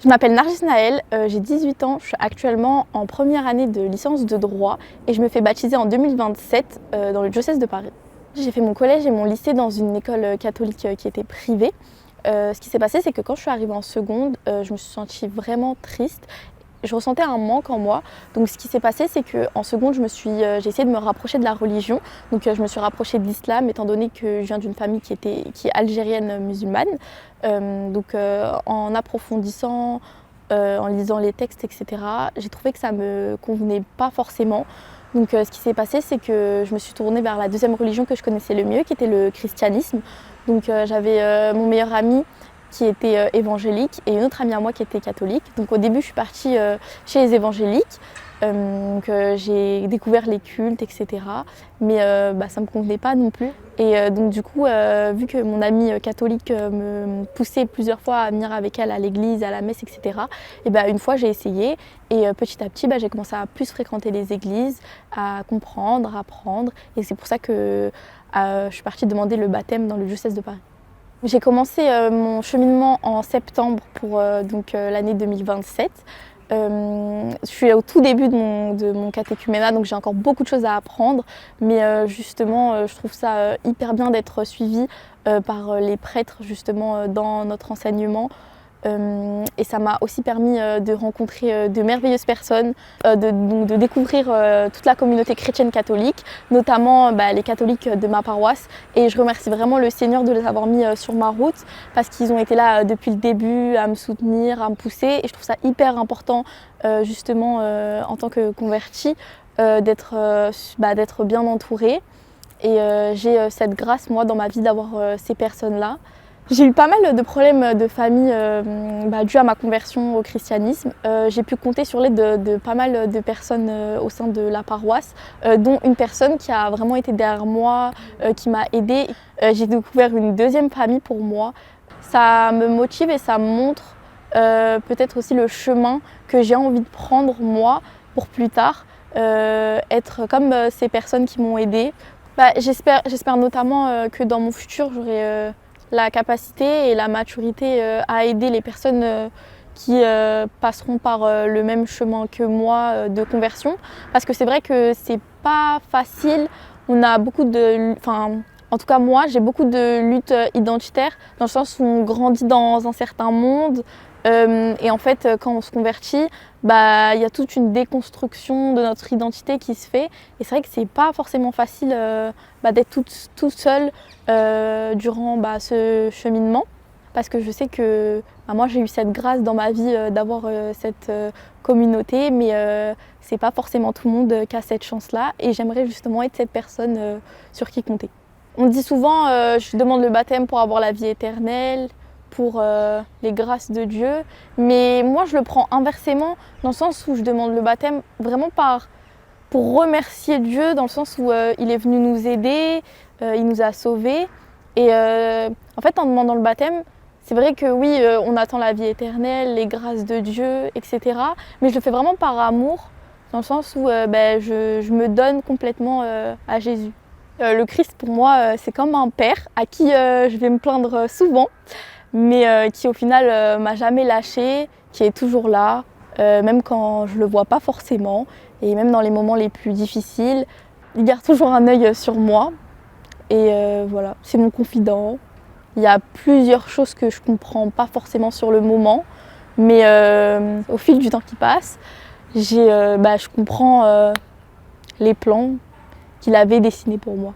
Je m'appelle Nargis Naël, j'ai 18 ans, je suis actuellement en première année de licence de droit et je me fais baptiser en 2027 dans le diocèse de Paris. J'ai fait mon collège et mon lycée dans une école catholique qui était privée. Ce qui s'est passé, c'est que quand je suis arrivée en seconde, je me suis sentie vraiment triste. Je ressentais un manque en moi. Donc ce qui s'est passé, c'est qu'en seconde, j'ai essayé de me rapprocher de la religion. Donc je me suis rapprochée de l'islam, étant donné que je viens d'une famille qui est algérienne musulmane. En approfondissant, en lisant les textes, etc., j'ai trouvé que ça ne me convenait pas forcément. Donc ce qui s'est passé, c'est que je me suis tournée vers la deuxième religion que je connaissais le mieux, qui était le christianisme. Donc j'avais mon meilleur ami qui était évangélique et une autre amie à moi qui était catholique. Donc au début, je suis partie chez les évangéliques. J'ai découvert les cultes, etc. Mais ça ne me convenait pas non plus. Et donc du coup, vu que mon amie catholique me poussait plusieurs fois à venir avec elle à l'église, à la messe, etc. Et une fois, j'ai essayé. Et petit à petit, j'ai commencé à plus fréquenter les églises, à comprendre, à apprendre. Et c'est pour ça que je suis partie demander le baptême dans le diocèse de Paris. J'ai commencé mon cheminement en septembre pour l'année 2027. Je suis au tout début de mon catéchuménat, donc j'ai encore beaucoup de choses à apprendre. Mais justement, je trouve ça hyper bien d'être suivie par les prêtres justement dans notre enseignement. Et ça m'a aussi permis de rencontrer de merveilleuses personnes, de découvrir toute la communauté chrétienne catholique, notamment les catholiques de ma paroisse. Et je remercie vraiment le Seigneur de les avoir mis sur ma route parce qu'ils ont été là depuis le début à me soutenir, à me pousser. Et je trouve ça hyper important justement en tant que convertie d'être bien entourée. Et j'ai cette grâce moi dans ma vie d'avoir ces personnes-là. J'ai eu pas mal de problèmes de famille dû à ma conversion au christianisme. J'ai pu compter sur l'aide de pas mal de personnes au sein de la paroisse, dont une personne qui a vraiment été derrière moi, qui m'a aidée. J'ai découvert une deuxième famille pour moi. Ça me motive et ça me montre peut-être aussi le chemin que j'ai envie de prendre moi pour plus tard, être comme ces personnes qui m'ont aidée. J'espère notamment que dans mon futur, j'aurai la capacité et la maturité à aider les personnes qui passeront par le même chemin que moi de conversion. Parce que c'est vrai que c'est pas facile. On a beaucoup en tout cas moi, j'ai beaucoup de luttes identitaires dans le sens où on grandit dans un certain monde. Et en fait, quand on se convertit, il y a toute une déconstruction de notre identité qui se fait. Et c'est vrai que c'est pas forcément facile d'être tout seul durant ce cheminement. Parce que je sais que moi, j'ai eu cette grâce dans ma vie d'avoir cette communauté, mais c'est pas forcément tout le monde qui a cette chance-là. Et j'aimerais justement être cette personne sur qui compter. On dit souvent, je demande le baptême pour avoir la vie éternelle, pour les grâces de Dieu. Mais moi, je le prends inversement, dans le sens où je demande le baptême vraiment pour remercier Dieu, dans le sens où il est venu nous aider, il nous a sauvés. Et en fait, en demandant le baptême, c'est vrai que oui, on attend la vie éternelle, les grâces de Dieu, etc. Mais je le fais vraiment par amour, dans le sens où je me donne complètement à Jésus. Le Christ, pour moi, c'est comme un père à qui je vais me plaindre souvent, mais qui au final m'a jamais lâchée, qui est toujours là, même quand je le vois pas forcément, et même dans les moments les plus difficiles, il garde toujours un œil sur moi. Et voilà, c'est mon confident. Il y a plusieurs choses que je comprends pas forcément sur le moment, mais au fil du temps qui passe, je comprends les plans qu'il avait dessinés pour moi.